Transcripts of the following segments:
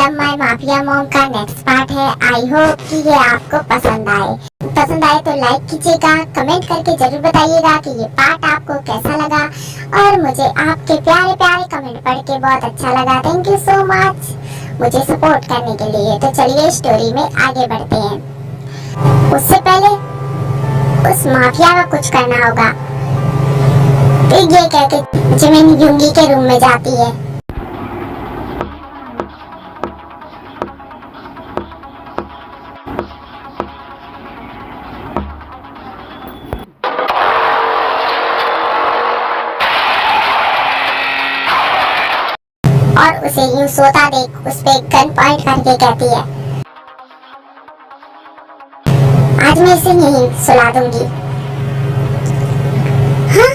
मतलब my mafia mom का next part है। आई होप कि ये आपको पसंद आए तो लाइक कीजिएगा, कमेंट करके जरूर बताइएगा कि ये पार्ट आपको कैसा लगा। और मुझे आपके प्यारे प्यारे कमेंट पढ़ के बहुत अच्छा लगा। थैंक यू सो मच मुझे सपोर्ट करने के लिए। तो चलिए स्टोरी में आगे बढ़ते हैं। उससे पहले उस माफिया का कुछ करना होगा। तो ये कह के जिमिन युंगी के रूम में जाती है। और उसे यूं सोता देख उस पे गन पॉइंट करके कहती है, आज मैं इसे यहीं सुला दूंगी। हाँ?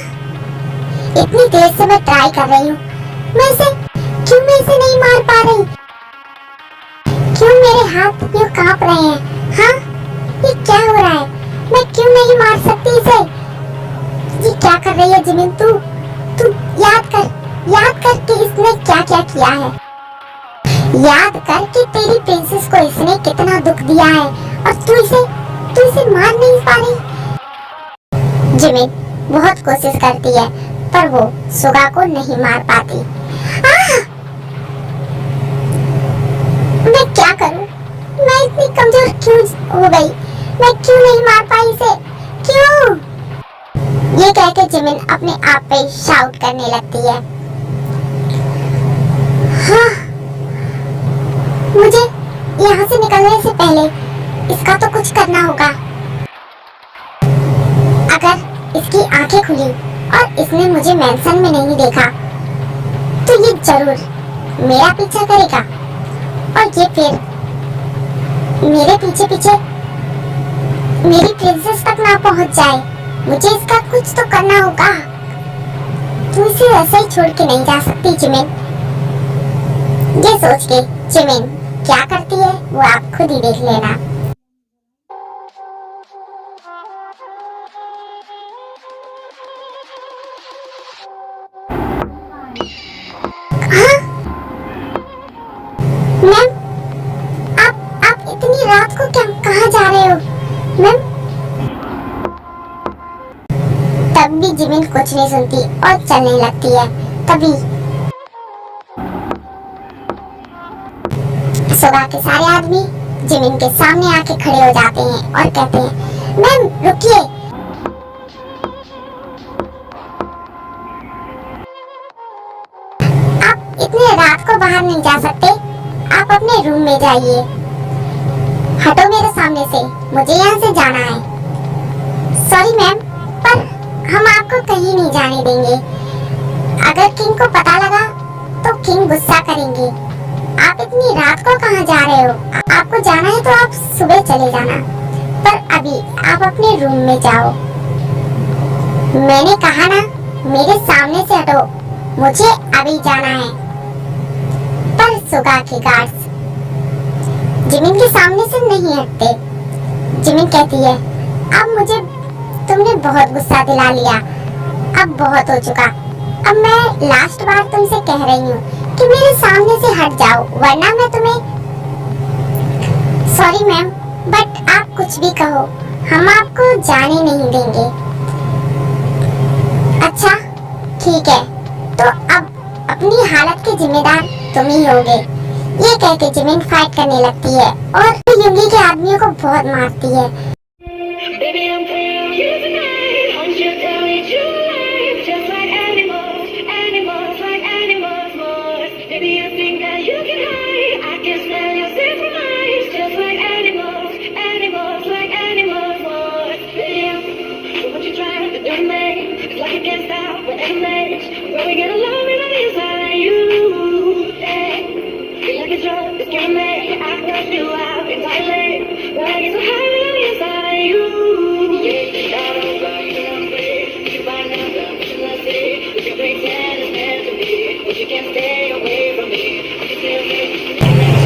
इतनी देर से मैं ट्राई कर रही हूँ, मैं इसे नहीं मार पा रही। क्यों मेरे हाथ यूं कांप रहे हैं? हाँ? ये क्या हो रहा है? मैं क्यों नहीं मार सकती इसे? ये क्या कर रही है जिमिन? तू याद कर कि इसने क्या क्या किया है। याद कर कि तेरी प्रिंसेस को इसने कितना दुख दिया है और तू इसे मार नहीं पा रही। जिमिन बहुत कोशिश करती है पर वो सुगा को नहीं मार पाती। मैं क्या करूं? मैं इतनी कमजोर क्यों हो गई? मैं क्यों नहीं मार पाई इसे? क्यों? ये कहकर जिमिन अपने आप पे शाउट करने लगती है। हाँ, मुझे यहाँ से निकलने से पहले इसका तो कुछ करना होगा। अगर इसकी आंखें खुली और इसने मुझे मेंशन में नहीं देखा तो ये जरूर मेरा पीछा करेगा और ये फिर मेरे पीछे पीछे मेरी प्रिंसेस तक ना पहुंच जाए। मुझे इसका कुछ तो करना होगा। तू इसे ऐसे ही छोड़ के नहीं जा सकती जिमिन। ये सोच के जिमिन क्या करती है वो आप खुद ही देख लेना। हाँ? मैम, आप इतनी रात को कहाँ जा रहे हो? मैम, तब भी जिमिन कुछ नहीं सुनती और चलने लगती है। तभी सुगा के सारे आदमी जिमिन के सामने आके खड़े हो जाते हैं और कहते हैं, मैम रुकिए। आप इतने रात को बाहर नहीं जा सकते। आप अपने रूम में जाइए। हटो मेरे सामने से, मुझे यहाँ से जाना है। सॉरी मैम, पर हम आपको कहीं नहीं जाने देंगे। अगर किंग को पता लगा तो किंग गुस्सा करेंगे। आप इतनी रात को कहाँ जा रहे हो? आपको जाना है तो आप सुबह चले जाना, पर अभी आप अपने रूम में जाओ। मैंने कहा ना, मेरे सामने से हटो, मुझे अभी जाना है। पर सुगा के गार्ड्स जिमिन के सामने से नहीं हटते। जिमिन कहती है, अब मुझे तुमने बहुत गुस्सा दिला लिया, अब बहुत हो चुका। अब मैं लास्ट बार तुमसे कह रही हूँ कि मेरे सामने से हट जाओ, वरना मैं तुम्हें। सॉरी मैम, बट आप कुछ भी कहो, हम आपको जाने नहीं देंगे। अच्छा ठीक है, तो अब अपनी हालत के जिम्मेदार तुम ही होगे। ये कह के जिमिन फाइट करने लगती है और युंगी के आदमियों को बहुत मारती है।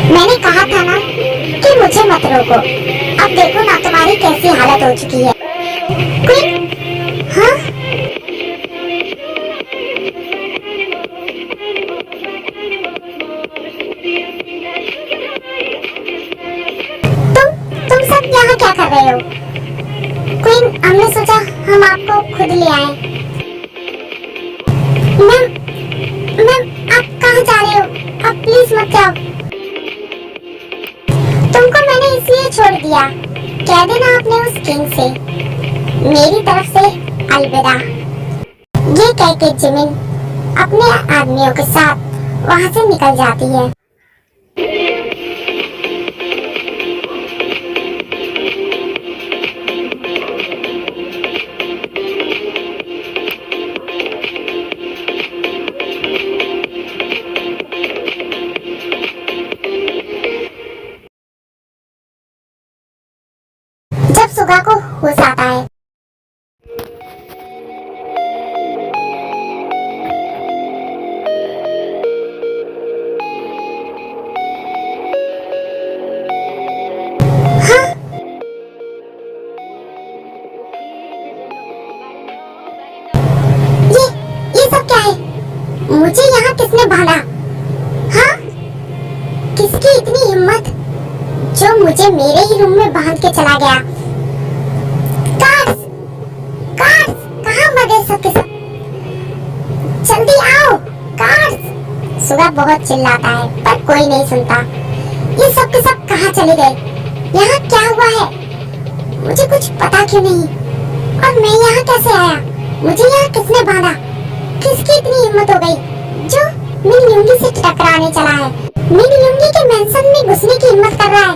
मैंने कहा था ना कि मुझे मत रोको। अब देखो ना तुम्हारी कैसी हालत हो चुकी है। क्विक, हाँ? यहाँ क्या कर रहे हो? क्वीन, हमने सोचा हम आपको खुद ले आए। मैम, आप कहाँ जा रहे हो? आप प्लीज मत जाओ। तुमको मैंने इसलिए छोड़ दिया, कह देना अपने उस किंग से मेरी तरफ से अलविदा। ये कह के जिमिन अपने आदमियों के साथ वहाँ से निकल जाती है। जब सुगा को होश आता है, ये सब क्या है? मुझे यहाँ किसने बांधा? हाँ, किसकी इतनी हिम्मत जो मुझे मेरे ही रूम में बांध के चला गया? गार्ड्स, कहाँ मर सबके सब? जल्दी आओ गार्ड्स। सुगा बहुत चिल्लाता है पर कोई नहीं सुनता। ये सब के सब कहाँ चले गए? यहाँ क्या हुआ है? मुझे कुछ पता क्यों नहीं? और मैं यहाँ कैसे आया? मुझे यहाँ किसने बांधा? किसकी इतनी हिम्मत हो गई जो मिन युंगी से टकराने चला है? मिन युंगी के मेंशन में घुसने की हिम्मत कर रहा है।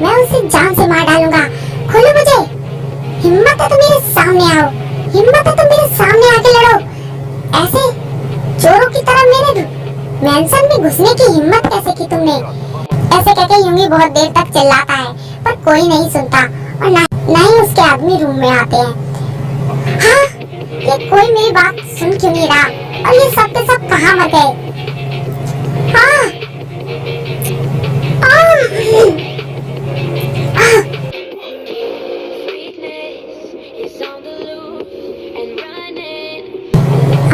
मैं उसे जान से मार डालूंगा। खोलो मुझे। हिम्मत है तो मेरे सामने आओ। हिम्मत है तो मेरे सामने आके लड़ो। ऐसे चोरों की तरह मेरे मेंशन में घुसने की हिम्मत कैसे की तुमने? ऐसे कहकर युंगी बहुत देर तक चिल्लाता है पर कोई नहीं सुनता और ना ही उसके आदमी रूम में आते हैं। हाँ, ये कोई मेरी बात सुन क्यों नहीं रहा? और ये सब के सब कहाँ मर गए? हाँ,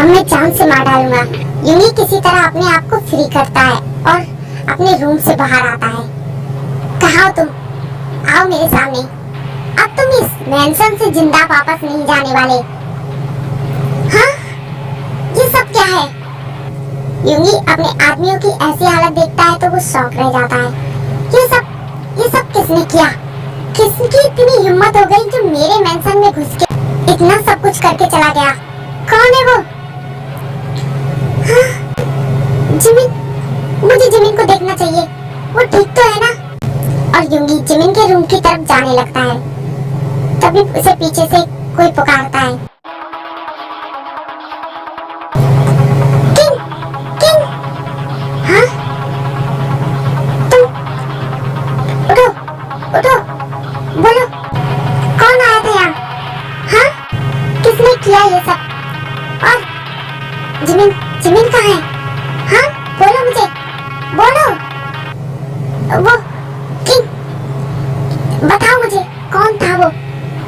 मैं जान से मार डालूंगा। युंगी किसी तरह अपने आप को फ्री करता है और अपने रूम से बाहर आता है। कहाँ हो तुम? आओ मेरे सामने। अब तुम इस मेंशन से जिंदा वापस नहीं जाने वाले। हाँ? ये सब क्या है? युंगी अपने आदमियों की ऐसी हालत देखता है तो वो शौक रह जाता है। ये सब किसने किया? किसकी इतनी हिम्मत हो गई जो मेरे मेंशन में घुस के इतना सब कुछ करके चला गया? कौन है वो? हाँ? जिमिन, मुझे जिमिन को देखना चाहिए। वो ठीक तो है ना? और युंगी जिमिन के रूम की तरफ जाने लगता है। तभी उसे पीछे से कोई पुकारता है। किंग, हाँ? तुम उठो, बोलो, कौन आया था यहाँ? हाँ? किसने किया ये सब? और जिमिन कहाँ है? हाँ? बोलो मुझे, बोलो। वो किंग, बताओ मुझे कौन था वो?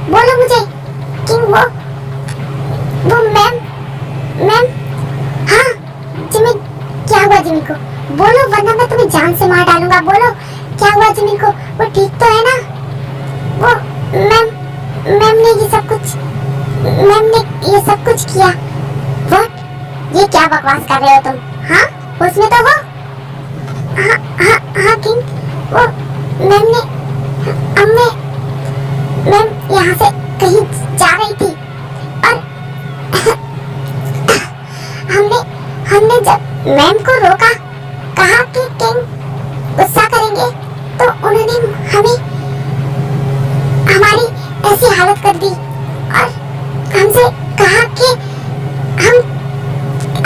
बोलो मुझे। किंग, वो मैम। हाँ, जिमिन, क्या हुआ जिमिन को? बोलो वरना मैं तुम्हें जान से मार डालूंगा। बोलो क्या हुआ जिमिन को? वो ठीक तो है ना? वो मैम ने ये सब कुछ किया। व्हाट? ये क्या बकवास कर रहे हो तुम? हाँ, उसमें तो हो। हाँ किंग, वो मैम यहाँ से कहीं जा रही थी और हमने जब मैम को रोका, कहा कि किंग गुस्सा करेंगे तो उन्होंने हमें हमारी ऐसी हालत कर दी और हमसे कहा कि हम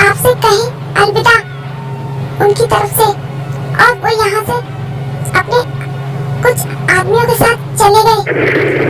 आपसे कहें अलविदा उनकी तरफ से, और वो यहाँ से अपने कुछ आदमियों के साथ चले गए।